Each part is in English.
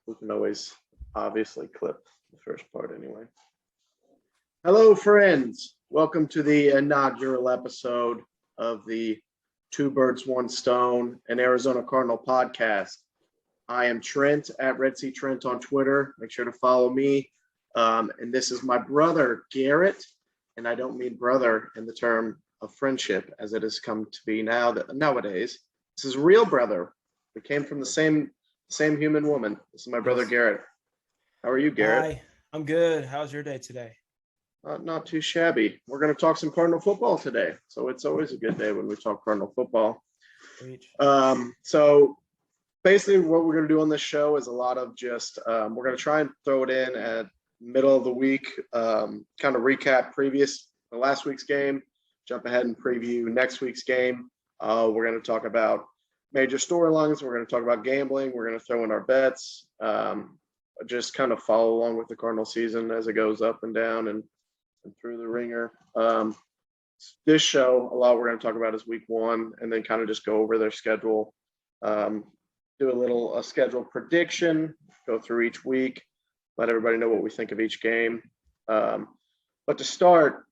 We can always obviously clip the first part anyway. Hello, friends. Welcome to the inaugural episode of the Two Birds, One Stone, an Arizona Cardinal podcast. I am Trent at Red Sea Trent on Twitter. Make sure to follow me. And this is my brother, Garrett. And I don't mean brother in the term of friendship as it has come to be nowadays. This is real brother. We came from the same human woman. This is my brother, Garrett. How are you, Garrett? Hi, I'm good. How's your day today? Not too shabby. We're going to talk some Cardinal football today. So it's always a good day when we talk Cardinal football. So basically what we're going to do on this show is a lot of just, we're going to try and throw it in at middle of the week, kind of recap last week's game, jump ahead and preview next week's game. We're going to talk about major storylines. We're going to talk about gambling. We're going to throw in our bets, just kind of follow along with the Cardinal season as it goes up and down and through the ringer. This show, a lot we're going to talk about is week one, and then kind of just go over their schedule, do a schedule prediction, go through each week, let everybody know what we think of each game. But to start,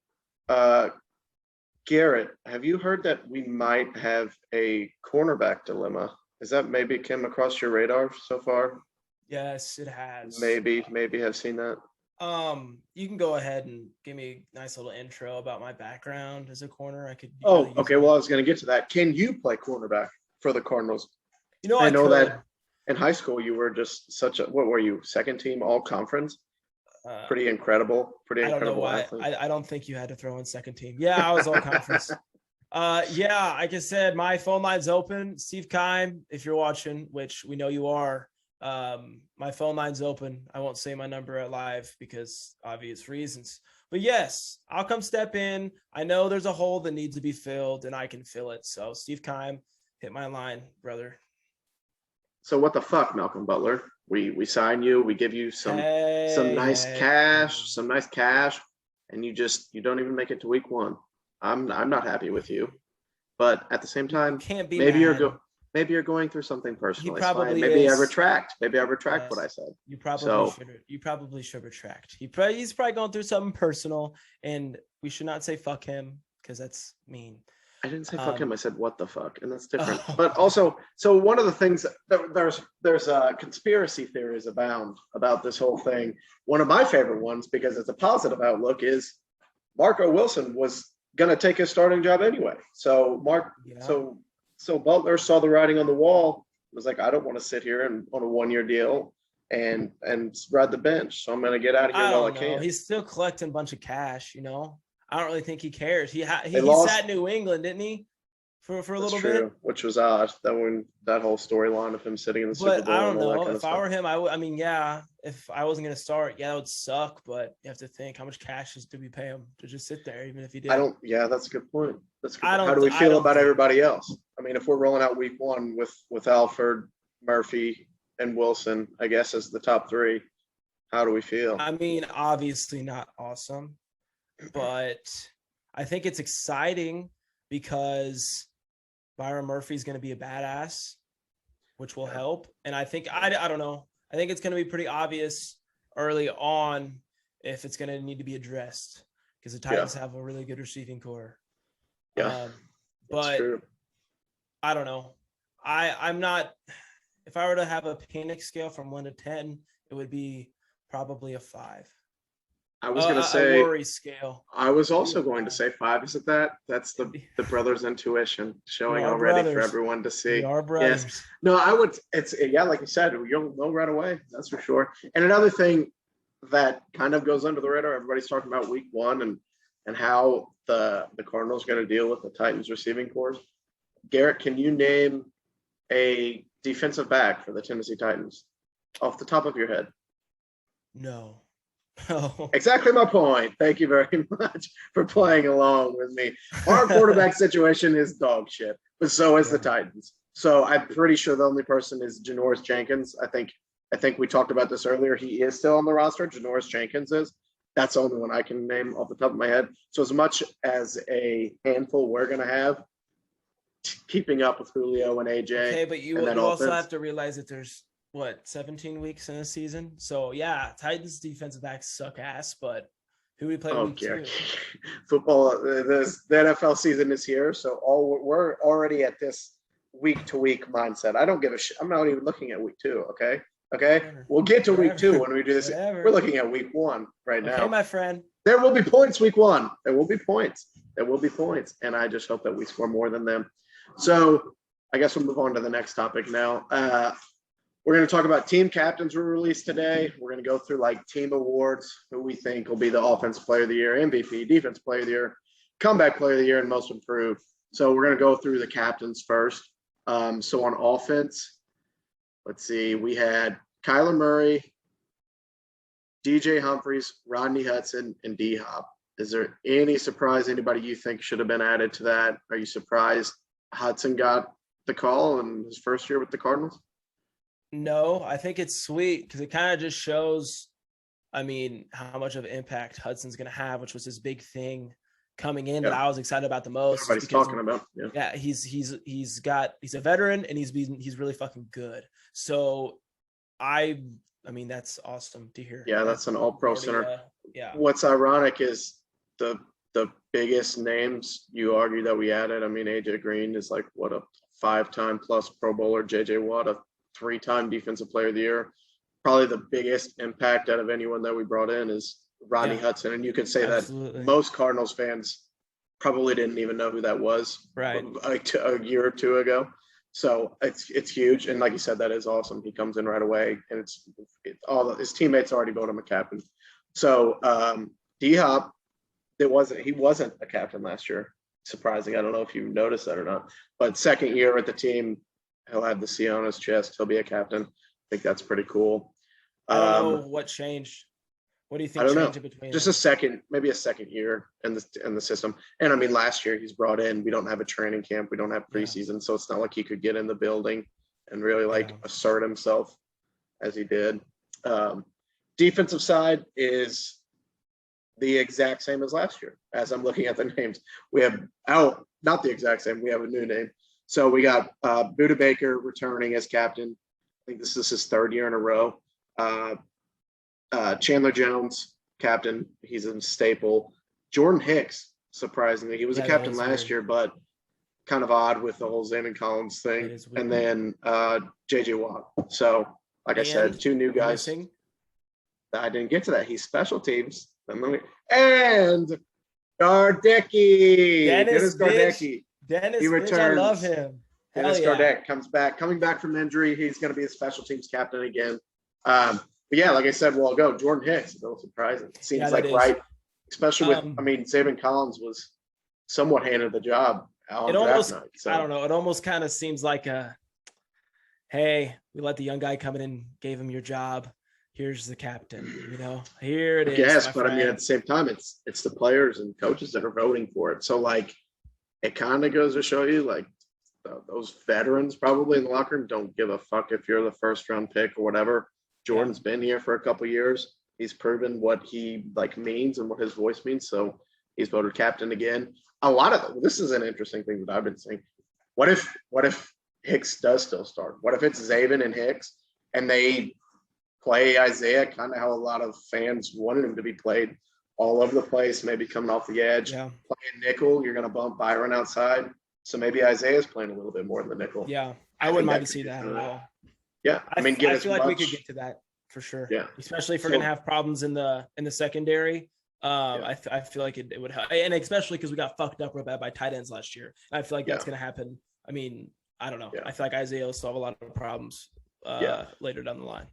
Garrett, have you heard that we might have a cornerback dilemma? Has that maybe come across your radar so far? Yes, it has. Maybe have seen that. You can go ahead and give me a nice little intro about my background as a corner. I could. Okay. Well, I was going to get to that. Can you play cornerback for the Cardinals? I know that in high school you were just what were you? Second team all conference? Pretty incredible. I don't know why. I don't think you had to throw in second team. Yeah, I was all conference. Yeah, like I said, my phone line's open. Steve Keim, if you're watching, which we know you are, my phone line's open. I won't say my number live because obvious reasons. But yes, I'll come step in. I know there's a hole that needs to be filled, and I can fill it. So Steve Keim, hit my line, brother. So what the fuck, Malcolm Butler? We sign you, we give you some nice cash, and you don't even make it to week one. I'm not happy with you, but at the same time, can't be maybe you're going through something personal. Maybe I retract what I said. You probably should retract. He's probably going through something personal, and we should not say fuck him because that's mean. I didn't say fuck him. I said what the fuck, and that's different. But also, so one of the things there's conspiracy theories abound about this whole thing. One of my favorite ones, because it's a positive outlook, is Marco Wilson was going to take his starting job anyway. So so Butler saw the writing on the wall. Was like, I don't want to sit here and on a 1-year deal and ride the bench. So I'm going to get out of here while I can. He's still collecting a bunch of cash, I don't really think he cares. He sat in New England, didn't he? For a little bit, which was odd. That whole storyline of him sitting in the Super Bowl. I don't know. If I were him, if I wasn't going to start, that would suck. But you have to think how much cash do we pay him to just sit there, even if he did. That's a good point. How do we feel about everybody else? I mean, if we're rolling out week one with Alford, Murphy, and Wilson, I guess as the top three, how do we feel? I mean, obviously not awesome. But I think it's exciting because Byron Murphy is going to be a badass, which will help. And I think, I don't know. I think it's going to be pretty obvious early on if it's going to need to be addressed because the Titans have a really good receiving core. Yeah. But I don't know. I'm not, if I were to have a panic scale from 1 to 10, it would be probably a 5. I was going to say a worry scale. I was also going to say 5. Isn't that? That's the brothers' intuition showing already for everyone to see. We are brothers. Yes. No, I would. It's like you said, you'll know right away. That's for sure. And another thing that kind of goes under the radar, everybody's talking about week one and how the Cardinals are going to deal with the Titans receiving corps. Garrett, can you name a defensive back for the Tennessee Titans off the top of your head? No. Exactly my point. Thank you very much for playing along with me. Our quarterback situation is dog shit, but so is the Titans. So I'm pretty sure the only person is Janoris Jenkins. I think we talked about this earlier. He is still on the roster. Janoris Jenkins is. That's the only one I can name off the top of my head. So as much as a handful we're going to have, keeping up with Julio and AJ. Okay, but you also have to realize that there's 17 weeks in a season. So yeah, Titans defensive backs suck ass, but who we play week Okay. 2? Football, the NFL season is here, so we're already at this week-to-week mindset. I don't give a shit. I'm not even looking at week 2, okay? We'll get to week 2 when we do this. Whatever. We're looking at week 1 right now. Okay, my friend. There will be points week 1. There will be points. And I just hope that we score more than them. So I guess we'll move on to the next topic now. We're going to talk about team captains were released today. We're going to go through like team awards, who we think will be the offensive player of the year, MVP, defense player of the year, comeback player of the year, and most improved. So we're going to go through the captains first. So on offense, let's see, we had Kyler Murray, DJ Humphries, Rodney Hudson, and D-Hop. Is there any surprise, anybody you think should have been added to that? Are you surprised Hudson got the call in his first year with the Cardinals? No, I think it's sweet because it kind of just shows, how much of an impact Hudson's going to have, which was his big thing coming in that I was excited about the most. Everybody's talking about. Yeah, he's a veteran and he's really fucking good. So that's awesome to hear. Yeah, that's an all-pro center. Yeah. What's ironic is the biggest names you argue that we added. AJ Green is like what, a 5-time plus Pro Bowler. JJ Watt, a 3-time defensive player of the year. Probably the biggest impact out of anyone that we brought in is Rodney Hudson. And you could say that most Cardinals fans probably didn't even know who that was like a year or two ago. So it's huge. And like you said, that is awesome. He comes in right away, and his teammates already voted him a captain. So D-Hop, he wasn't a captain last year. Surprising. I don't know if you noticed that or not. But second year with the team, he'll have the C on his chest. He'll be a captain. I think that's pretty cool. I don't know what changed. What do you think changed in between? Just maybe a second year in the system. And last year he's brought in. We don't have a training camp. We don't have preseason, so it's not like he could get in the building and really assert himself as he did. Defensive side is the exact same as last year. As I'm looking at the names, we have not the exact same. We have a new name. So we got Budda Baker returning as captain. I think this is his 3rd year in a row. Chandler Jones, captain. He's a staple. Jordan Hicks, surprisingly. He was a captain last year, but kind of odd with the whole Zaven Collins thing. And then J.J. Watt. So, like I said, 2 new guys. Missing. I didn't get to that. He's special teams. And Gardecki. Dennis Gardecki. Dennis, he returns. I love him. Dennis Gardecki coming back from injury. He's going to be a special teams captain again. But yeah, like I said a while ago, Jordan Hicks is a little surprising. It seems right, especially with Zaven Collins was somewhat handed the job on draft night. So. I don't know. It almost kind of seems like hey, we let the young guy come in and gave him your job. Here's the captain. Here it is. Yes, but at the same time, it's the players and coaches that are voting for it. So it kind of goes to show you those veterans probably in the locker room don't give a fuck if you're the 1st round pick or whatever. Jordan's been here for a couple of years. He's proven what he means and what his voice means. So he's voted captain again. This is an interesting thing that I've been saying. What if Hicks does still start? What if it's Zaven and Hicks and they play Isaiah kind of how a lot of fans wanted him to be played, all over the place, maybe coming off the edge, playing nickel? You're going to bump Byron outside. So maybe Isaiah's playing a little bit more than the nickel. Yeah, I wouldn't mind to see that at all. Yeah, I feel like we could get to that for sure. Yeah, especially if we're gonna have problems in the secondary. I feel like it would help, and especially because we got fucked up real bad by tight ends last year. I feel like that's gonna happen. I don't know. Yeah. I feel like Isaiah will solve a lot of problems later down the line.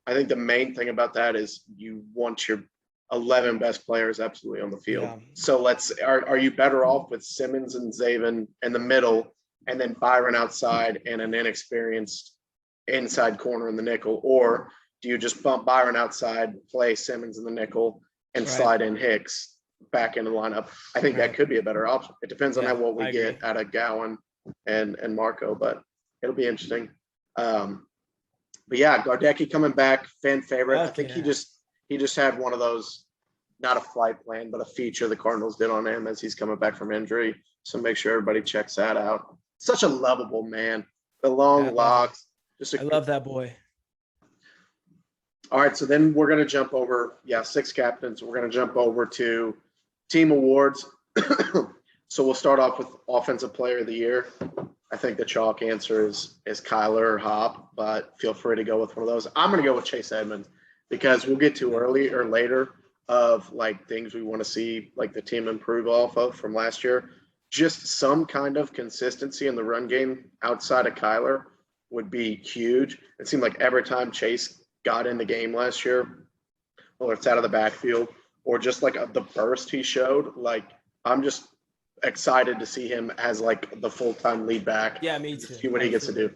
I think the main thing about that is you want your 11 best players absolutely on the field. Yeah. So are you better off with Simmons and Zaven in the middle, and then Byron outside and an inexperienced inside corner in the nickel, or do you just bump Byron outside, play Simmons in the nickel, and slide in Hicks back into the lineup? I think that could be a better option. It depends on what we get out of Gowan and Marco, but it'll be interesting. But yeah, Gardecki coming back, fan favorite. I think he just had one of those, not a flight plan, but a feature the Cardinals did on him as he's coming back from injury. So make sure everybody checks that out. Such a lovable man. The long locks. I love that boy. All right, so then we're going to jump over. Yeah, 6 captains. We're going to jump over to team awards. So we'll start off with Offensive Player of the Year. I think the chalk answer is Kyler or Hop, but feel free to go with one of those. I'm going to go with Chase Edmonds because we'll get to early or later of like things we want to see like the team improve off of from last year. Just some kind of consistency in the run game outside of Kyler would be huge. It seemed like every time Chase got in the game last year, whether it's out of the backfield or just like the burst he showed, like I'm just excited to see him as like the full-time lead back. Yeah, me too. See what he gets to do.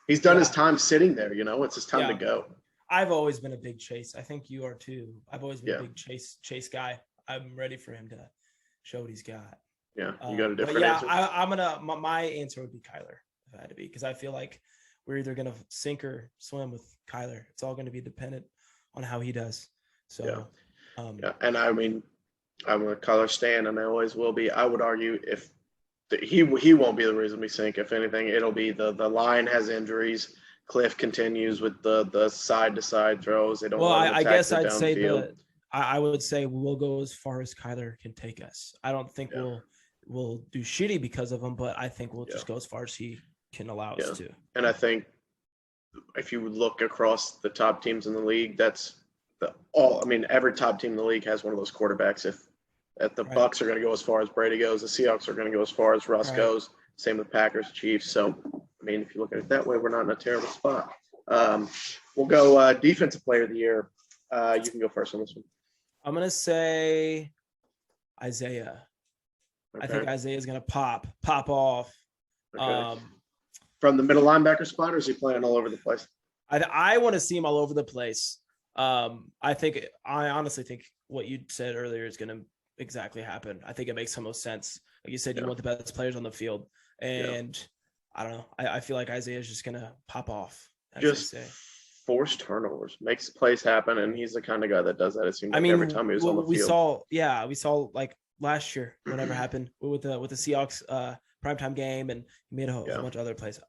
He's done his time sitting there, it's his time to go. I've always been a big Chase. I think you are too. I've always been a big Chase guy. I'm ready for him to show what he's got. Yeah, you got a different answer. I'm gonna. My answer would be Kyler if I had to be, because I feel like we're either gonna sink or swim with Kyler. It's all going to be dependent on how he does. So, and I mean, I'm a Kyler stan, and I always will be. I would argue if he won't be the reason we sink. If anything, it'll be the line has injuries. Cliff continues with the side to side throws. They don't. Well, I guess I'd say I would say we'll go as far as Kyler can take us. I don't think we'll do shitty because of him, but I think we'll just go as far as he can allow us to. And I think if you look across the top teams in the league, every top team in the league has one of those quarterbacks. If the Bucks are going to go as far as Brady goes, the Seahawks are going to go as far as Russ goes. Same with Packers, Chiefs. So, I mean, if you look at it that way, we're not in a terrible spot. We'll go Defensive Player of the Year. You can go first on this one. I'm going to say Isaiah. Okay. I think Isaiah's going to pop off. Okay. From the middle linebacker spot, or is he playing all over the place? I want to see him all over the place. I honestly think what you said earlier is going to exactly happen. I think it makes the most sense. Like you said, you want the best players on the field. And I don't know. I feel like Isaiah's just going to pop off. Just force turnovers, makes plays happen, and he's the kind of guy that does that. It seems like every time he was on the field. We saw like last year, whatever happened with the Seahawks primetime game, and he made a bunch of other plays.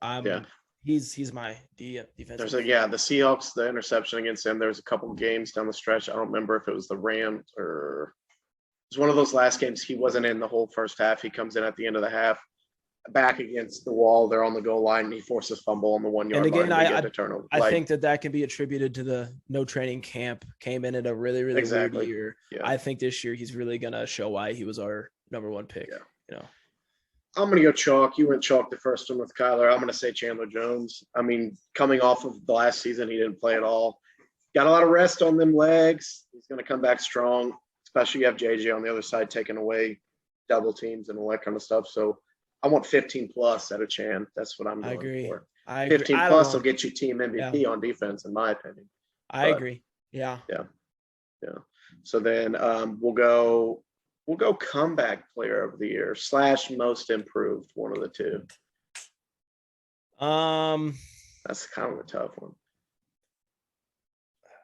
He's my defense. There's the Seahawks, the interception against him. There was a couple of games down the stretch. I don't remember if it was the Rams or it was one of those last games. He wasn't in the whole first half. He comes in at the end of the half, back against the wall. They're on the goal line, and he forces fumble on the 1 yard line. And again, I think that can be attributed to the no training camp. Came in at a really, really weird year. Yeah. I think this year he's really gonna show why he was our number one pick. Yeah. I'm going to go chalk. You went chalk the first one with Kyler. I'm going to say Chandler Jones. I mean, coming off of the last season, he didn't play at all. Got a lot of rest on them legs. He's going to come back strong, especially you have JJ on the other side taking away double teams and all that kind of stuff. So I want 15 plus out of Chan. That's what I'm going for. I agree. 15 plus will get you team MVP on defense, in my opinion. I agree. Yeah. So then we'll go comeback player of the year / most improved, one of the two. That's kind of a tough one.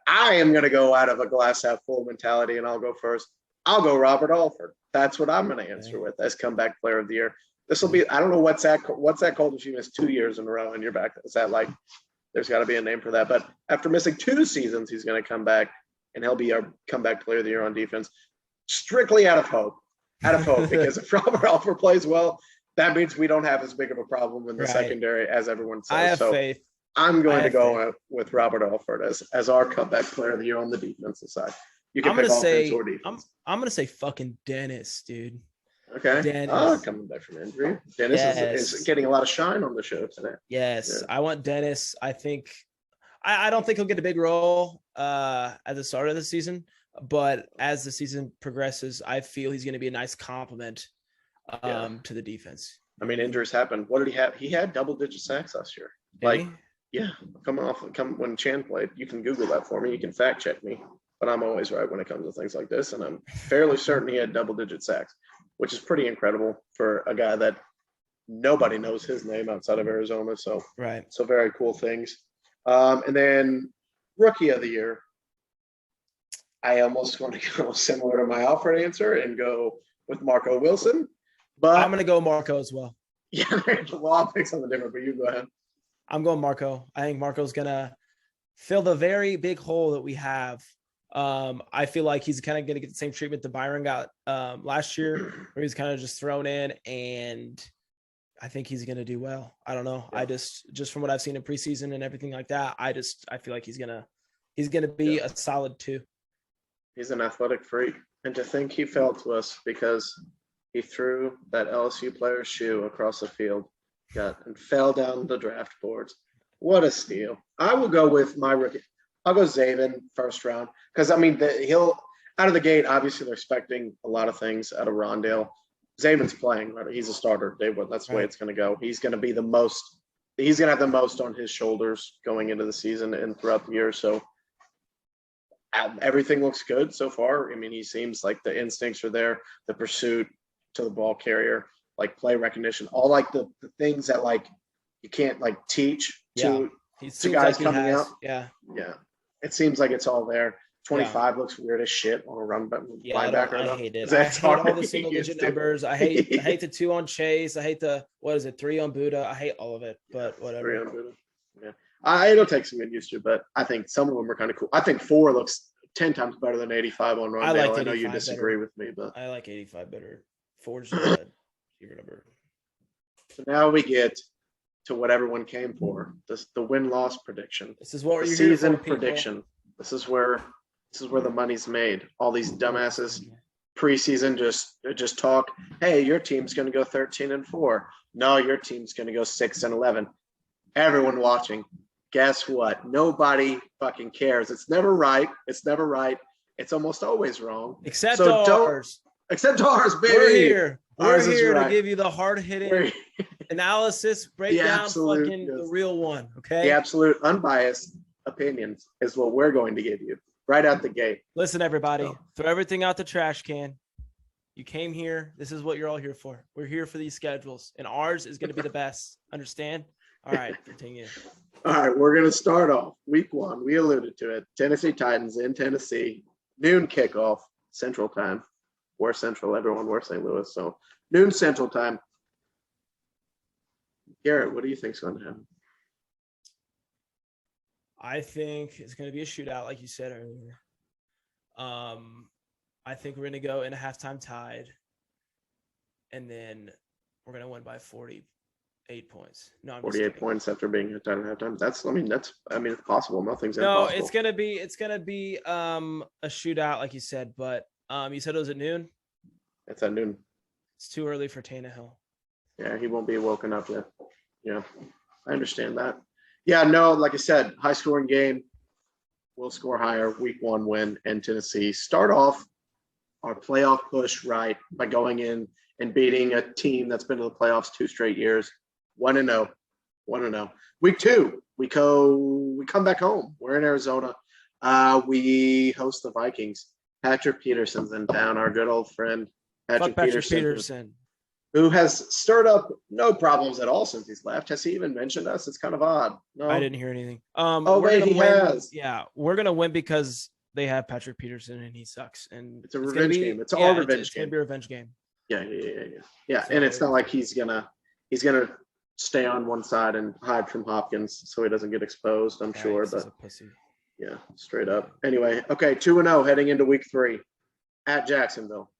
I am going to go out of a glass half full mentality, and I'll go first. I'll go Robert Alford. That's what I'm going to answer with as comeback player of the year. This will be, I don't know what's that called if you miss 2 years in a row and you're back. Is that like, there's got to be a name for that. But after missing 2 seasons, he's going to come back, and he'll be our comeback player of the year on defense. Strictly out of hope, because if Robert Alford plays well, that means we don't have as big of a problem in the secondary as everyone says. I have faith. I'm going to go with Robert Alford as our comeback player of the year on the defensive side. You can pick offense or defense. I'm going to say fucking Dennis, dude. Okay. Dennis. Coming back from injury. Dennis is getting a lot of shine on the show today. Yes. Yeah. I want Dennis. I don't think he'll get a big role at the start of the season. But as the season progresses, I feel he's going to be a nice compliment to the defense. I mean, injuries happen. What did he have? He had double-digit sacks last year. When Chan played. You can Google that for me. You can fact check me. But I'm always right when it comes to things like this. And I'm fairly certain he had double-digit sacks, which is pretty incredible for a guy that nobody knows his name outside of Arizona. So very cool things. And then rookie of the year. I almost want to go similar to my Alfred answer and go with Marco Wilson, but I'm going to go Marco as well. Yeah, well, I'll pick something different, but you go ahead. I'm going Marco. I think Marco's going to fill the very big hole that we have. I feel like he's kind of going to get the same treatment that Byron got last year, where he's kind of just thrown in, and I think he's going to do well. I don't know. Yeah. I just from what I've seen in preseason and everything like that, I feel like he's going to be a solid 2. He's an athletic freak. And to think he fell to us because he threw that LSU player's shoe across the field, and fell down the draft boards. What a steal. I will go with my rookie. I'll go Zaven first round. Because, I mean, he'll – out of the gate, obviously they're expecting a lot of things out of Rondale. Zaven's playing. Right? He's a starter. That's the way it's going to go. He's going to be the most – he's going to have the most on his shoulders going into the season and throughout the year. So everything looks good so far. I mean, he seems like the instincts are there, the pursuit to the ball carrier, like play recognition, all like the things that like you can't like teach to guys like coming out. Yeah. It seems like it's all there. 25 looks weird as shit on a run linebacker. I hate it. I hate all the single digit numbers. I hate the 2 on Chase. I hate the 3 on Buddha. I hate all of it, but whatever. 3 on Buddha. Yeah. It'll take some getting used to, but I think some of them are kind of cool. I think 4 looks 10 times better than 85 on Rondale. I know you disagree with me, but I like 85 better. 4's the number. So now we get to what everyone came for. The win-loss prediction. This is what we're season prediction. This is where the money's made. All these dumbasses preseason just talk. Hey, your team's going to go 13-4. No, your team's going to go 6-11. Everyone watching, guess what? Nobody fucking cares. It's never right. It's almost always wrong. Except ours. Except ours, baby. We're here. We're here to give you the hard-hitting analysis, breakdown, the real one, okay? The absolute unbiased opinions is what we're going to give you right out the gate. Listen, everybody, throw everything out the trash can. You came here. This is what you're all here for. We're here for these schedules, and ours is going to be the best. Understand? All right, continue. All right, we're going to start off week 1. We alluded to it. Tennessee Titans in Tennessee. Noon kickoff, Central Time. We're Central. Everyone, we're St. Louis. So noon Central Time. Garrett, what do you think is going to happen? I think it's going to be a shootout, like you said earlier. I think we're going to go in a halftime tied, and then we're going to win by 48 points. No, I'm 48 points after being tied at halftime. It's possible. Nothing's impossible. No, it's going to be a shootout, like you said. But you said it was at noon. It's at noon. It's too early for Tannehill. Yeah, he won't be woken up yet. Yeah, I understand that. Yeah, no, like I said, high-scoring game. We'll score higher. Week 1 win in Tennessee. Start off our playoff push right by going in and beating a team that's been to the playoffs 2 straight years. 1-0. Week 2, we come back home. We're in Arizona. We host the Vikings. Patrick Peterson's in town, our good old friend. Patrick Peterson. Who has stirred up no problems at all since he's left. Has he even mentioned us? It's kind of odd. No, I didn't hear anything. He has. Yeah, we're gonna win because they have Patrick Peterson and he sucks. And it's a revenge game. It's all revenge game. It's gonna be a revenge game. Yeah. So, and it's not like he's gonna stay on one side and hide from Hopkins so he doesn't get exposed. I'm sure, but a pussy. Yeah, straight up. Anyway, okay, 2-0 heading into week 3 at Jacksonville.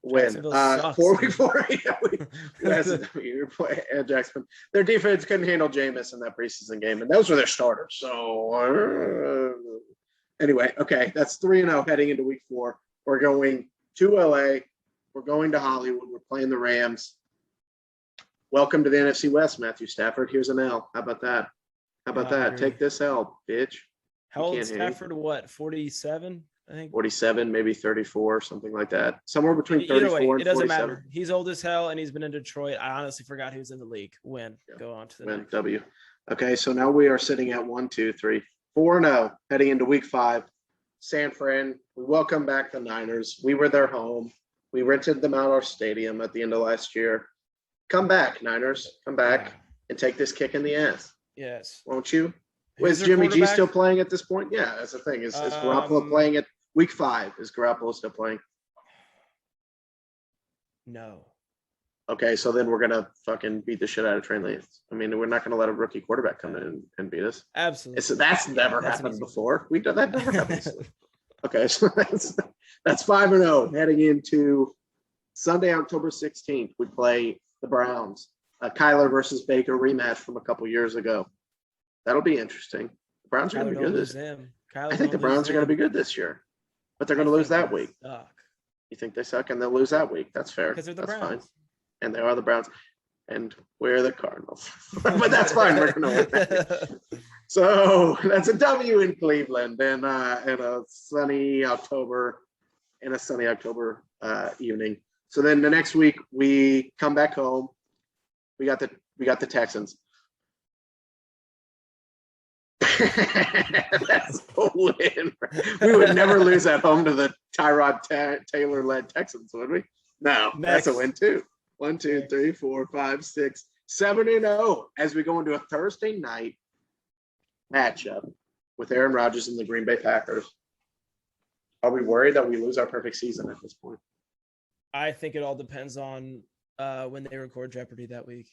Win. 4 week 4. We play at Jacksonville. Their defense couldn't handle Jameis in that preseason game, and those were their starters. So anyway, okay, that's 3-0 heading into week 4. We're going to LA. We're going to Hollywood. We're playing the Rams. Welcome to the NFC West, Matthew Stafford. Here's an L. How about that? Take this L, bitch. How old is Stafford? What, 47? I think 47, maybe 34, something like that. Somewhere between 34 and 47. It doesn't matter. He's old as hell, and he's been in Detroit. I honestly forgot he was in the league. Go on to the next. W. Okay, so now we are sitting at 4-0, heading into week 5. San Fran, we welcome back the Niners. We were their home. We rented them out our stadium at the end of last year. Come back, Niners. Come back and take this kick in the ass. Yes. Won't you? Is Jimmy G still playing at this point? Yeah, that's the thing. Is Garoppolo playing at week 5? Is Garoppolo still playing? No. Okay, so then we're gonna fucking beat the shit out of Trey Lance. I mean, we're not gonna let a rookie quarterback come in and beat us. Absolutely. That's never happened before. We've done that. Never happened. Okay, so that's 5-0 heading into Sunday, October 16th. We play the Browns. Kyler versus Baker rematch from a couple years ago. That'll be interesting. The Browns are going to be good this year. I think the Browns are going to be good this year, but they're going to lose that week. You think they suck and they'll lose that week? That's fair. Because they're the Browns. Fine. And they are the Browns. And we're the Cardinals. But that's fine. We're going to win that. So that's a W in Cleveland in a sunny October evening. So then the next week we come back home. We got the Texans. That's a win. We would never lose at home to the Tyrod Taylor-led Texans, would we? No, that's a win too. 1, 2, 3, 4, 5, 6, 7-0 as we go into a Thursday night matchup with Aaron Rodgers and the Green Bay Packers. Are we worried that we lose our perfect season at this point? I think it all depends on when they record Jeopardy that week.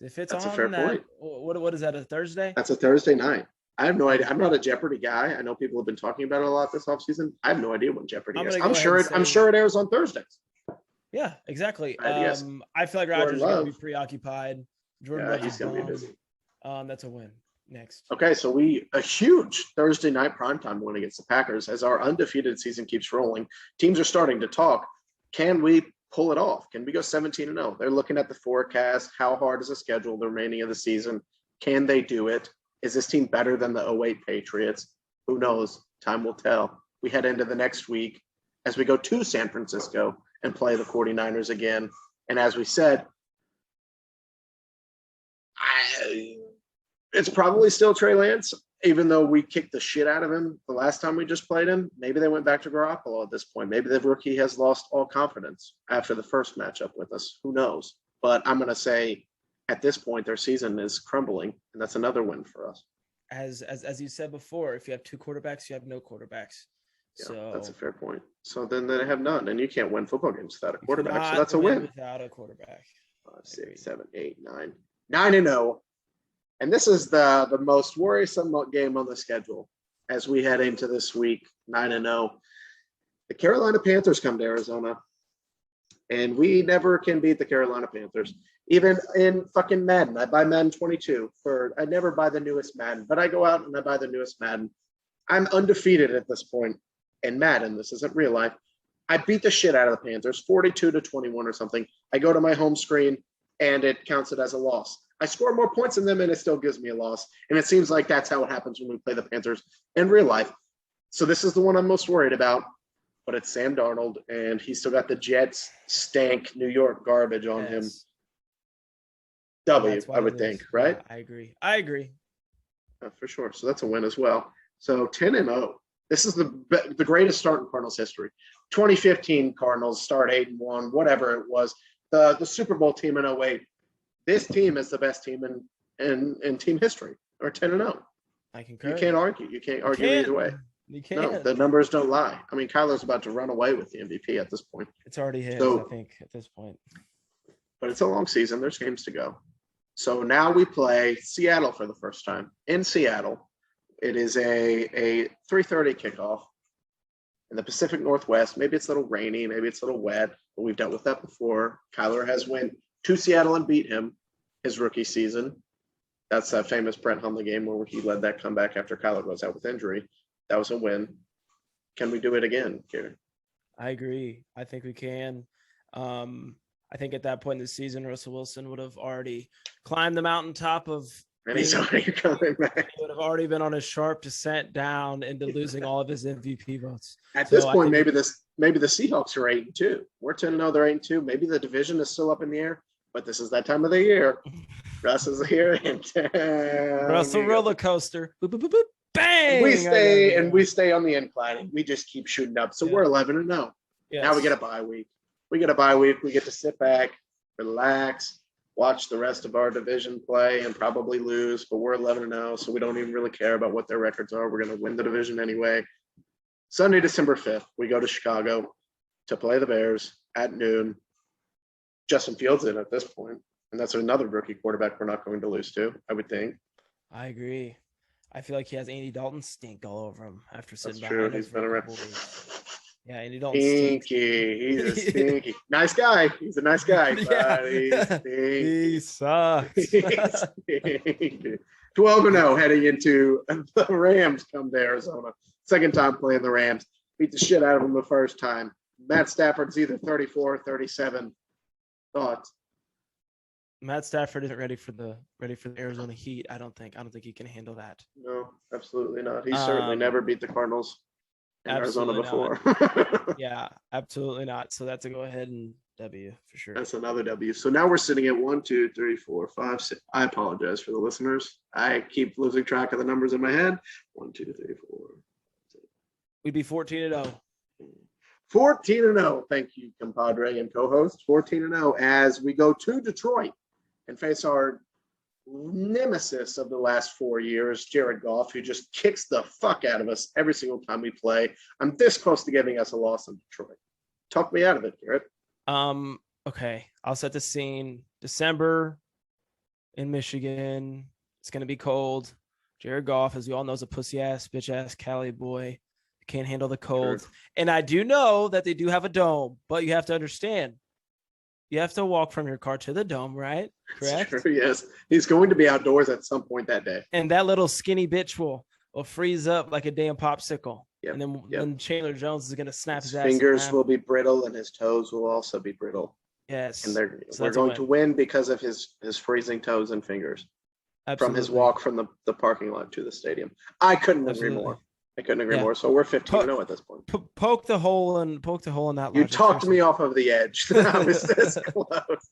If it's That's on a fair point. What is that, a Thursday? That's a Thursday night. I have no idea. I'm not a Jeopardy guy. I know people have been talking about it a lot this offseason. I have no idea when Jeopardy is. I'm sure it airs on Thursdays. Yeah, exactly. Yes. I feel like Rodgers is going to be preoccupied. Jordan Love he's going to be busy. That's a win. Next. Okay, so a huge Thursday night primetime win against the Packers as our undefeated season keeps rolling. Teams are starting to talk. Can we pull it off? Can we go 17-0? They're looking at the forecast. How hard is the schedule the remaining of the season? Can they do it? Is this team better than the 08 Patriots? Who knows? Time will tell. We head into the next week as we go to San Francisco and play the 49ers again. And as we said, it's probably still Trey Lance, even though we kicked the shit out of him the last time we just played him. Maybe they went back to Garoppolo at this point. Maybe the rookie has lost all confidence after the first matchup with us. Who knows? But I'm going to say at this point, their season is crumbling, and that's another win for us. As you said before, if you have two quarterbacks, you have no quarterbacks. Yeah, so that's a fair point. So then they have none, and you can't win football games without a quarterback. So that's a win. Without a quarterback. 5, 6, 7, 8, 9. 9-0. And this is the most worrisome game on the schedule as we head into this week, 9-0. The Carolina Panthers come to Arizona, and we never can beat the Carolina Panthers. Even in fucking Madden, I buy Madden 22 I never buy the newest Madden, but I go out and I buy the newest Madden. I'm undefeated at this point in Madden. This isn't real life. I beat the shit out of the Panthers, 42-21 or something. I go to my home screen and it counts it as a loss. I score more points than them and it still gives me a loss. And it seems like that's how it happens when we play the Panthers in real life. So this is the one I'm most worried about, but it's Sam Darnold and he's still got the Jets stank New York garbage on him. W, I would think, right? Yeah, I agree. For sure. So that's a win as well. So 10-0. This is the greatest start in Cardinals history. 2015 Cardinals start 8-1, whatever it was. The Super Bowl team in 08. This team is the best team in team history, or 10-0. I concur. You can't argue. You can't argue either way. You can't. No, the numbers don't lie. I mean, Kyler's about to run away with the MVP at this point. It's already his, I think, at this point. But it's a long season. There's games to go. So now we play Seattle for the first time. In Seattle, it is a 3:30 kickoff in the Pacific Northwest. Maybe it's a little rainy. Maybe it's a little wet. But we've dealt with that before. Kyler has went to Seattle and beat him his rookie season. That's that famous Brent Hundley game where he led that comeback after Kyler goes out with injury. That was a win. Can we do it again, Kieran? I agree. I think we can. I think at that point in the season, Russell Wilson would have already climbed the mountaintop of. And he's already coming back. He would have already been on a sharp descent down into losing all of his MVP votes. At this point, maybe the Seahawks are 8-2. We're 10-0. They're 8-2. Maybe the division is still up in the air, but this is that time of the year. Russ is here in town. Russell roller coaster. Boop, boop, boop, boop. Bang! We stay on the incline. We just keep shooting up. So we're 11-0. Yes. Now we get a bye week. We get to sit back, relax, watch the rest of our division play and probably lose, but we're 11-0, so we don't even really care about what their records are. We're going to win the division anyway. Sunday, December 5th, we go to Chicago to play the Bears at noon. Justin Fields in at this point, and that's another rookie quarterback we're not going to lose to, I would think. I agree. I feel like he has Andy Dalton stink all over him after sitting That's true. behind him He's for been a around. couple weeks. Yeah, Andy Dalton stinks. Stinky. He's a stinky. Nice guy. He's a nice guy, but he's stinky. He sucks. He's stinky. 12-0 heading into the Rams come to Arizona. Second time playing the Rams. Beat the shit out of them the first time. Matt Stafford's either 34 or 37. Thoughts? Matt Stafford isn't ready for the Arizona Heat. I don't think he can handle that. No, absolutely not. He's certainly never beat the Cardinals in Arizona before. Yeah, absolutely not. So that's a go ahead and W for sure. That's another W. So now we're sitting at 1, 2, 3, 4, 5, 6. I apologize for the listeners. I keep losing track of the numbers in my head. 1, 2, 3, 4. We'd be 14-0. 14-0. Thank you, compadre and co-host. 14-0 as we go to Detroit and face our nemesis of the last 4 years, Jared Goff, who just kicks the fuck out of us every single time we play. I'm this close to giving us a loss in Detroit. Talk me out of it, Garrett. Okay. I'll set the scene. December in Michigan. It's gonna be cold. Jared Goff, as we all know, is a pussy ass, bitch ass Cali boy. Can't handle the cold. Sure. And I do know that they do have a dome, but you have to understand. You have to walk from your car to the dome, right? Correct? Sure, yes. He's going to be outdoors at some point that day. And that little skinny bitch will freeze up like a damn popsicle. Yep. And then Chandler Jones is going to snap his ass. Fingers will be brittle and his toes will also be brittle. Yes. And we're going to win because of his freezing toes and fingers. Absolutely. From his walk from the parking lot to the stadium. I couldn't agree more. So we're 15-0 at this point. Poke the hole in that. You talked me off of the edge. I was this close.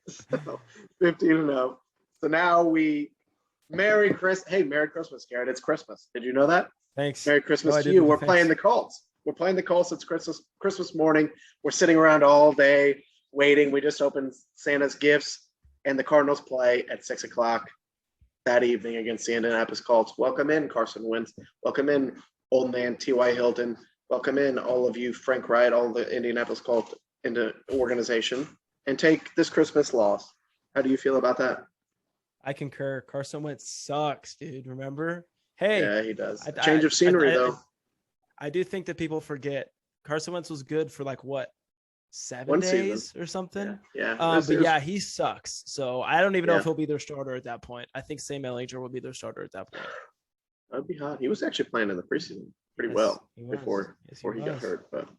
So 15-0. So now Merry Christmas, Garrett. It's Christmas. Did you know that? Thanks. Merry Christmas to you. We're playing the Colts. It's Christmas morning. We're sitting around all day waiting. We just opened Santa's gifts, and the Cardinals play at 6:00 that evening against the Indianapolis Colts. Welcome in, Carson Wentz. Welcome in, old man T.Y. Hilton. Welcome in, all of you, Frank Wright, all the Indianapolis Colts into organization, and take this Christmas loss. How do you feel about that? I concur. Carson Wentz sucks, dude. Remember? Hey. Yeah, he does. Change of scenery, though. I do think that people forget. Carson Wentz was good for 7 days or something. Yeah. But yeah, he sucks. So I don't even know if he'll be their starter at that point. I think Sam Ehlinger will be their starter at that point. That'd be hot. He was actually playing in the preseason pretty well before he got hurt. But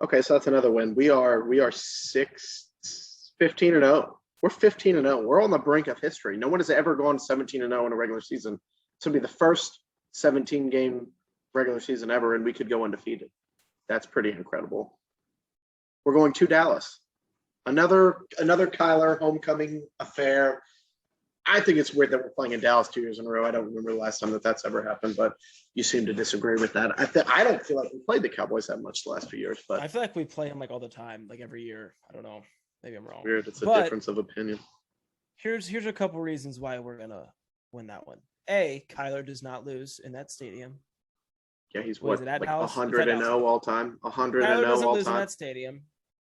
okay, so that's another win. We are 15-0. We're 15-0. We're on the brink of history. No one has ever gone 17-0 in a regular season. This will be the first 17-game regular season ever, and we could go undefeated. That's pretty incredible. We're going to Dallas. Another Kyler homecoming affair. I think it's weird that we're playing in Dallas 2 years in a row. I don't remember the last time that's ever happened, but you seem to disagree with that. I don't feel like we played the Cowboys that much the last few years, but I feel like we play them all the time, every year. I don't know. Maybe I'm wrong. Weird. It's a difference of opinion. Here's a couple reasons why we're gonna win that one. A, Kyler does not lose in that stadium. Yeah, he's 100-0 all time. 100-0 Kyler doesn't all lose time. In that stadium.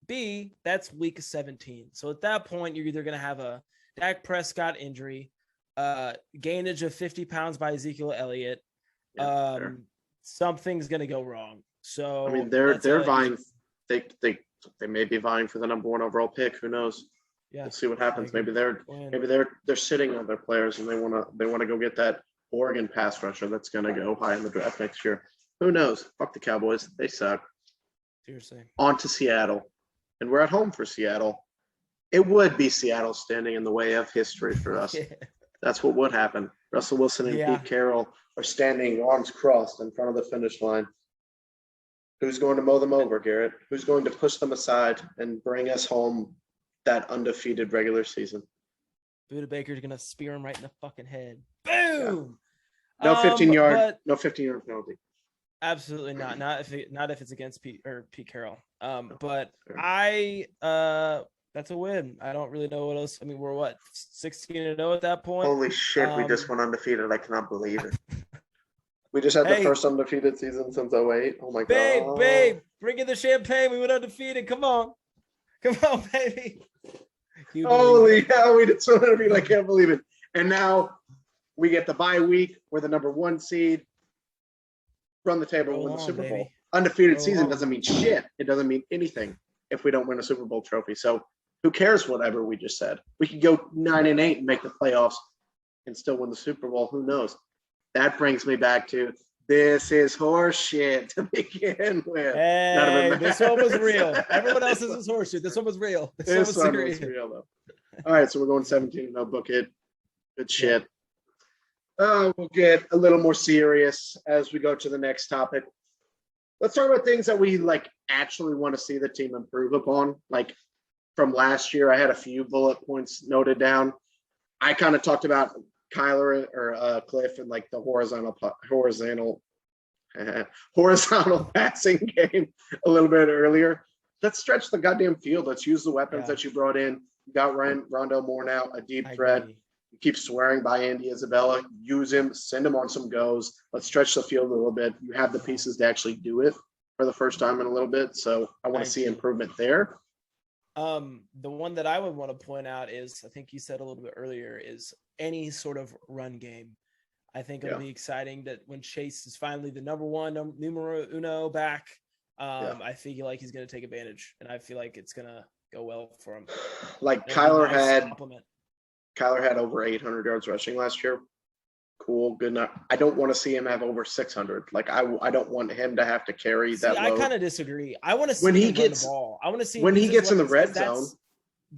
B, that's week 17. So at that point, you're either gonna have a Dak Prescott injury, gainage of 50 pounds by Ezekiel Elliott. Yeah, something's gonna go wrong. So I mean, they're vying. They may be vying for the number 1 overall pick. Who knows? Yeah, we'll see what happens. Maybe they're sitting on their players and they want to go get that Oregon pass rusher that's going to go high in the draft next year. Who knows? Fuck the Cowboys. They suck. Seriously. On to Seattle. And we're at home for Seattle. It would be Seattle standing in the way of history for us. Yeah. That's what would happen. Russell Wilson and Pete Carroll are standing arms crossed in front of the finish line. Who's going to mow them over, Garrett? Who's going to push them aside and bring us home that undefeated regular season? Buda Baker's going to spear him right in the fucking head. Boom! Yeah. No 15-yard penalty. Absolutely not. Not if it's against Pete Carroll. But that's a win. I don't really know what else. I mean, we're 16-0 at that point. Holy shit, we just went undefeated. I cannot believe it. We just had the first undefeated season since 2008. Oh my God. Babe, bring in the champagne. We went undefeated. Come on, baby. Holy hell, we did so many. I can't believe it. And now we get the bye week. We're the number 1 seed. Run the table, win the Super Bowl. Undefeated season doesn't mean shit. It doesn't mean anything if we don't win a Super Bowl trophy. So who cares whatever we just said? We could go 9-8 and make the playoffs and still win the Super Bowl. Who knows? That brings me back to this is horse shit to begin with. Hey, this one was real. Everyone else's is horse shit. This one was real. This one was real, though. All right, so we're going 17-0. Book it. Good shit. We'll get a little more serious as we go to the next topic. Let's talk about things that we actually want to see the team improve upon. Like from last year, I had a few bullet points noted down. I kind of talked about Kyler or Cliff and the horizontal passing game a little bit earlier. Let's stretch the goddamn field. Let's use the weapons that you brought in. You got Rondell Moore now, a deep threat. You keep swearing by Andy Isabella. Use him. Send him on some goes. Let's stretch the field a little bit. You have the pieces to actually do it for the first time in a little bit. So I want to see improvement there. The one that I would want to point out is, I think you said a little bit earlier, is any sort of run game. I think it'll be exciting that when Chase is finally the numero uno back, I feel like he's going to take advantage, and I feel like it's going to go well for him. Kyler had over 800 yards rushing last year. Cool, good enough. I don't want to see him have over 600. I don't want him to have to carry that load. I kind of disagree. I want to see him run the ball. I want to see when he gets in the red zone.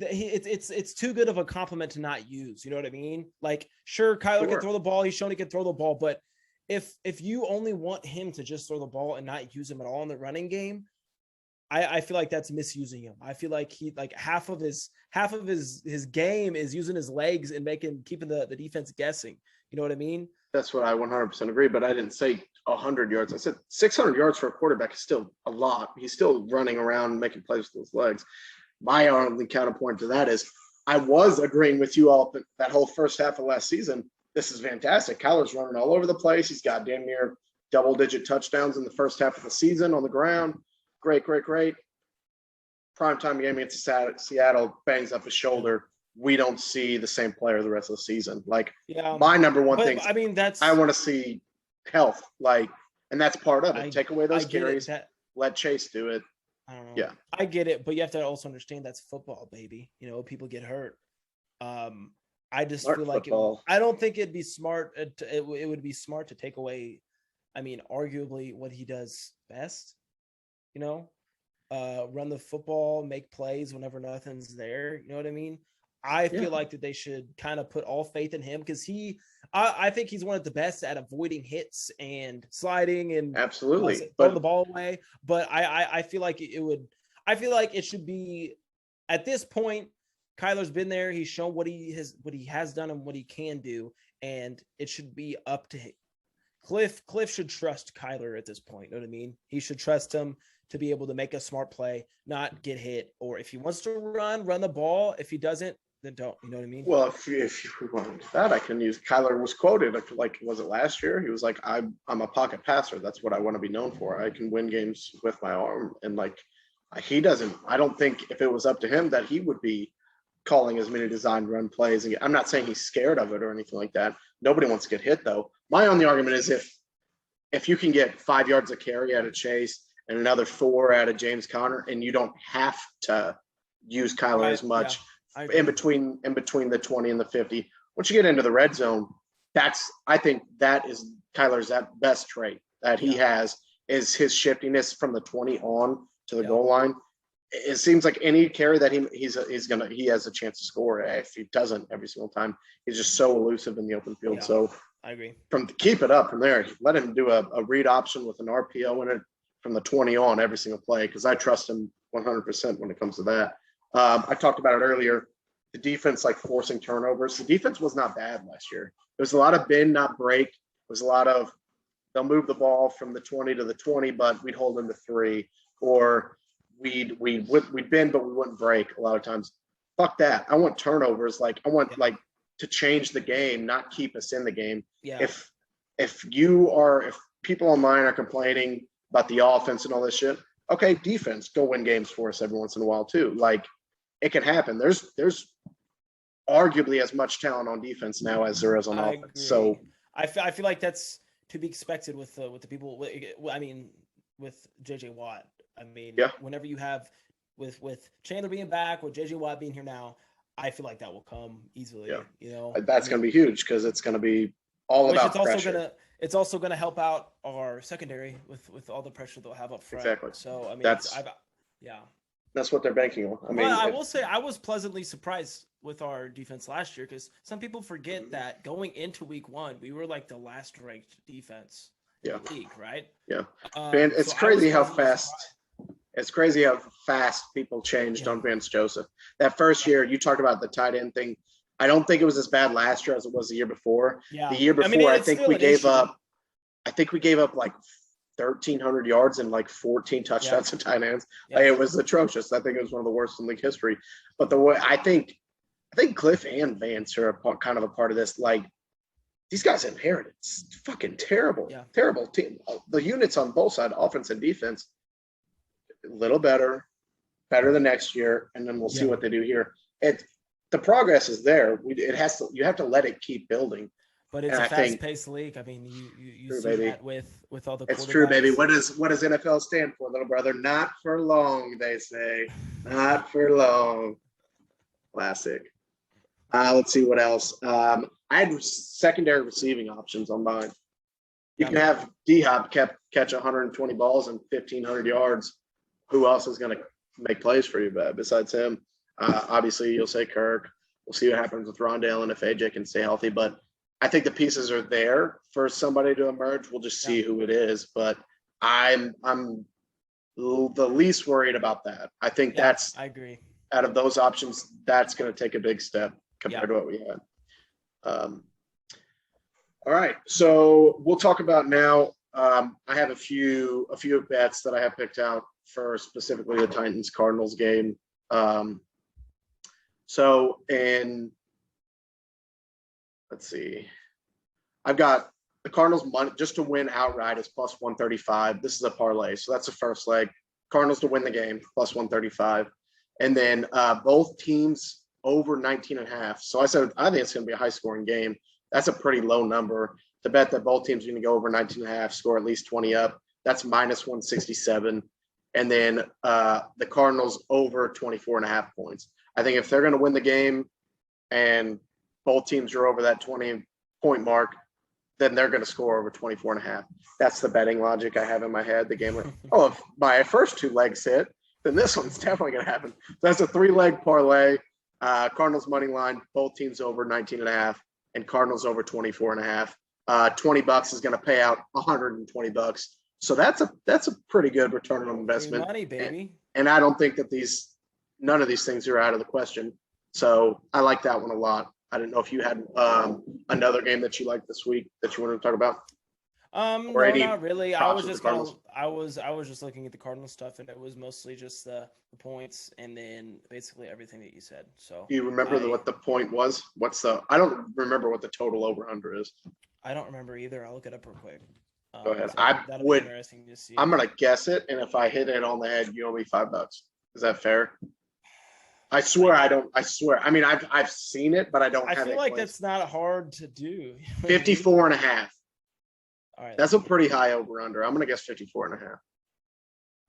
It's too good of a compliment to not use. You know what I mean? Sure, Kyler can throw the ball. He's shown he can throw the ball, but if you only want him to just throw the ball and not use him at all in the running game, I feel like that's misusing him. I feel like he half of his game is using his legs and keeping the defense guessing. You know what I mean? That's what I 100% agree. But I didn't say 100 yards. I said 600 yards for a quarterback is still a lot. He's still running around making plays with his legs. My only counterpoint to that is I was agreeing with you all that whole first half of last season. This is fantastic. Kyler's running all over the place. He's got damn near double-digit touchdowns in the first half of the season on the ground. Great. Primetime game against Seattle, bangs up his shoulder. We don't see the same player the rest of the season. My number one thing, I want to see health, and that's part of it. Take away those carries, let Chase do it. I don't know. Yeah, I get it, but you have to also understand that's football, baby. People get hurt. I just feel like I don't think it'd be smart. It would be smart to take away, arguably what he does best. Run the football, make plays whenever nothing's there. You know what I mean? I feel like that they should kind of put all faith in him because I think he's one of the best at avoiding hits and sliding and absolutely throwing the ball away. But I feel like it should be at this point. Kyler's been there. He's shown what he has done and what he can do, and it should be up to him. Cliff should trust Kyler at this point. You know what I mean? He should trust him to be able to make a smart play, not get hit. Or if he wants to run the ball. If he doesn't, then don't. You know what I mean? Well, if you want that, I can use. Kyler was quoted, was it last year? He was like, I'm a pocket passer. That's what I want to be known for. I can win games with my arm. And he doesn't. I don't think if it was up to him that he would be calling as many design run plays. And I'm not saying he's scared of it or anything like that. Nobody wants to get hit, though. My only argument is if you can get 5 yards of carry out of Chase and another 4 out of James Conner, and you don't have to use Kyler as much in between the 20 and the 50. Once you get into the red zone, I think that is Kyler's best trait that he has is his shiftiness from the 20 on to the goal line. It seems like any carry that he has a chance to score. If he doesn't every single time, he's just so elusive in the open field. So I agree. Keep it up from there. Let him do a read option with an RPO in it from the 20 on every single play because I trust him 100% when it comes to that. I talked about it earlier. The defense, forcing turnovers. The defense was not bad last year. There was a lot of bend, not break. It was a lot of they'll move the ball from the 20 to the 20, but we'd hold them to 3, or we'd bend, but we wouldn't break a lot of times. Fuck that. I want turnovers. I want to change the game, not keep us in the game. Yeah. If people online are complaining about the offense and all this shit, okay, defense, go win games for us every once in a while too. It can happen. There's arguably as much talent on defense now as there is on offense. Agree. So I feel like that's to be expected with the people. I mean, with JJ Watt. I mean, yeah, whenever you have with Chandler being back, with JJ Watt being here now, I feel like that will come easily. Yeah. You know, that's going to be huge because it's going to be all about pressure. It's also gonna help out our secondary with all the pressure they'll have up front. Exactly. So I mean, that's what they're banking on. I mean, I will say I was pleasantly surprised with our defense last year because some people forget that going into week 1, we were like the last ranked defense in the league, right? Yeah. And it's crazy how fast. It's crazy how fast people changed on Vance Joseph. That first year, you talked about the tight end thing. I don't think it was as bad last year as it was the year before. Yeah. The year before, I think we gave up like 1,300 yards and like 14 touchdowns to tight ends. Yeah. Like, it was atrocious. I think it was one of the worst in league history. But the way I think Cliff and Vance are kind of a part of this. Like, these guys inherited fucking terrible team. The units on both sides, offense and defense, a little better than next year, and then we'll see what they do here. The progress is there. You have to let it keep building. But it's a fast-paced league. I mean, you see baby. That with all the. It's true, baby. What does NFL stand for, little brother? Not for long, they say. Not for long. Classic. Let's see what else. I had secondary receiving options on mine. You can have D-Hop catch 120 balls and 1,500 yards. Who else is going to make plays for you besides him? Obviously, you'll say Kirk. We'll see what happens with Rondale and if AJ can stay healthy. But I think the pieces are there for somebody to emerge. We'll just see who it is. But I'm the least worried about that. I think I agree. Out of those options, that's going to take a big step compared to what we had. All right, so we'll talk about now. I have a few bets that I have picked out for specifically the Titans Cardinals game. Let's see. I've got the Cardinals money just to win outright is plus 135. This is a parlay, so that's the first leg. Cardinals to win the game plus 135, and then both teams over 19.5. So I think it's going to be a high scoring game. That's a pretty low number to bet that both teams are going to go over 19.5, score at least 20 up. That's minus 167. And then the Cardinals over 24.5 points. I think if they're going to win the game and both teams are over that 20-point mark, then they're going to score over 24.5. That's the betting logic I have in my head. The game, if my first two legs hit, then this one's definitely going to happen. So that's a 3-leg parlay. Cardinals money line, both teams over 19.5, and Cardinals over 24.5. $20 is going to pay out $120. So that's a pretty good return on investment. Free money, baby. And I don't think that none of these things are out of the question. So I like that one a lot. I didn't know if you had another game that you liked this week that you wanted to talk about. No, not really. I was just looking at the Cardinals stuff, and it was mostly just the points, and then basically everything that you said. So do you remember what the point was? I don't remember what the total over under is. I don't remember either. I'll look it up real quick. Go ahead. So that'll be interesting to see. I'm gonna guess it, and if I hit it on the head, you owe me $5. Is that fair? I swear I don't. I swear. I mean, I've seen it, but I don't have it. I feel like that's not hard to do. 54.5. All right. That's a pretty high over under. I'm gonna guess 54.5.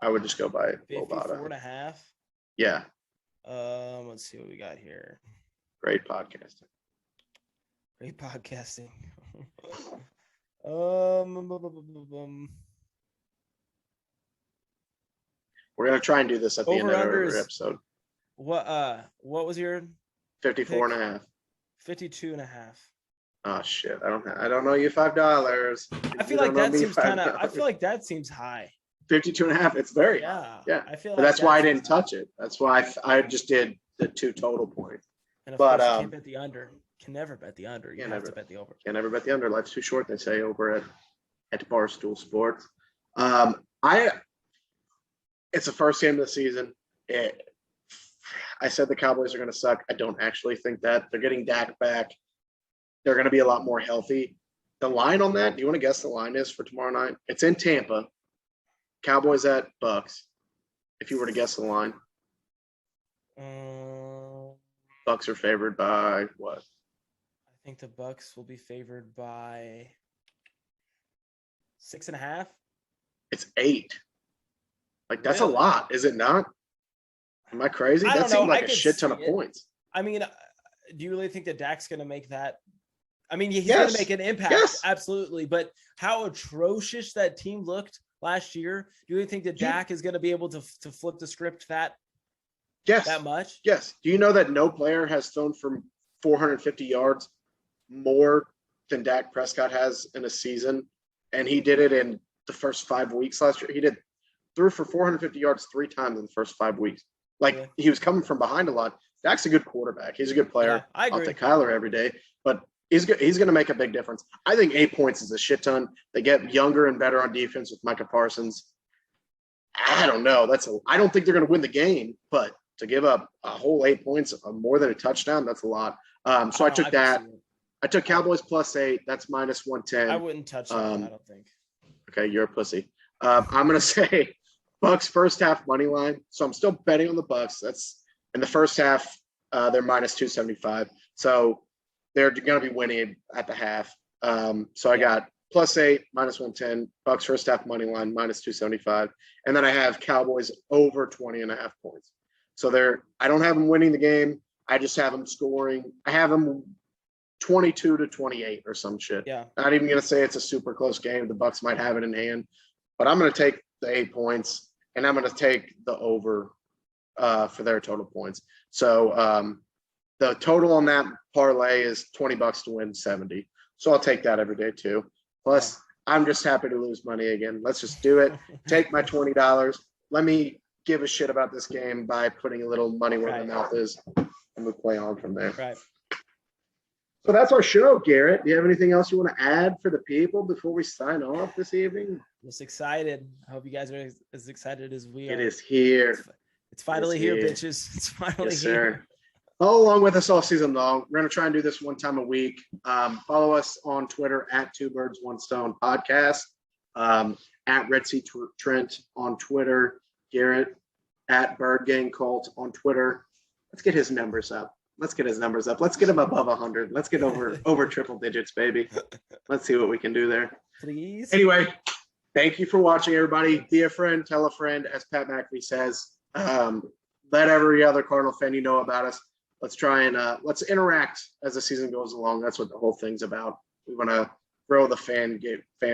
I would just go by 54.5. Yeah. Let's see what we got here. Great podcasting. We're gonna try and do this at the end of every episode. What was your 54.5? 52.5. Oh shit! I don't know you $5. I feel like that seems I feel like that seems high. 52.5. It's very high. I feel. But that's why I didn't touch it. That's why I just did the 2 total points. And of course, you can't bet the under. Can never bet the under. You have to bet the over. Can never bet the under. Life's too short, they say over at Barstool Sports. It's the first game of the season. I said the Cowboys are going to suck. I don't actually think that. They're getting Dak back. They're going to be a lot more healthy. The line on that, do you want to guess the line is for tomorrow night? It's in Tampa. Cowboys at Bucks. If you were to guess the line. Bucks are favored by what? I think the Bucks will be favored by 6.5. It's 8. Like, that's Really? a lot, is it not? Am I crazy? I That don't seemed know. like I a could shit ton see of it. points. I mean, do you really think that Dak's going to make that? I mean, he's Yes. going to make an impact, Yes. absolutely. But how atrocious that team looked last year, do you really think that Dak is going to be able to flip the script that much? Yes. Do you know that no player has thrown for 450 yards more than Dak Prescott has in a season? And he did it in the first 5 weeks last year. He threw for 450 yards 3 times in the first 5 weeks. Like, Really? he was coming from behind a lot. Dak's a good quarterback. He's a good player. Yeah, I agree. I'll take Kyler every day, but he's going to make a big difference. I think 8 points is a shit ton. They get younger and better on defense with Micah Parsons. I don't know. I don't think they're going to win the game, but to give up a whole 8 points, more than a touchdown, that's a lot. So I took that. I took Cowboys +8. That's -110. I wouldn't touch that one, I don't think. Okay, you're a pussy. I'm going to say Bucks first half money line. So I'm still betting on the Bucks. That's in the first half. They're -275. So they're going to be winning at the half. So I got +8, -110. Bucks first half money line -275, and then I have Cowboys over 20.5 points. So I don't have them winning the game. I just have them scoring. I have them 22-28 or some shit. Yeah. Not even going to say it's a super close game. The Bucks might have it in hand, but I'm going to take the 8 points, and I'm going to take the over for their total points. So the total on that parlay is $20 to win 70. So I'll take that every day too. Plus, I'm just happy to lose money again. Let's just do it. Take my $20. Let me give a shit about this game by putting a little money where my mouth is, and we'll play on from there. Right. So that's our show, Garrett. Do you have anything else you want to add for the people before we sign off this evening? Just excited. I hope you guys are as excited as we are. It is here. It's finally here, bitches. It's finally yes, here. Sir. Follow along with us all season long. We're going to try and do this one time a week. Follow us on Twitter at 2 Birds 1 Stone Podcast, at Red Sea Trent on Twitter, Garrett at Bird Gang Cult on Twitter. Let's get his numbers up. Let's get him above 100. Let's get over triple digits, baby. Let's see what we can do there. Please. Anyway, thank you for watching, everybody. Be a friend, tell a friend, as Pat McAfee says. Let every other Cardinal fan you know about us. Let's try and let's interact as the season goes along. That's what the whole thing's about. We want to grow the fan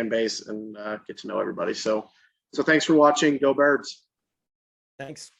base and get to know everybody. So thanks for watching. Go Birds. Thanks.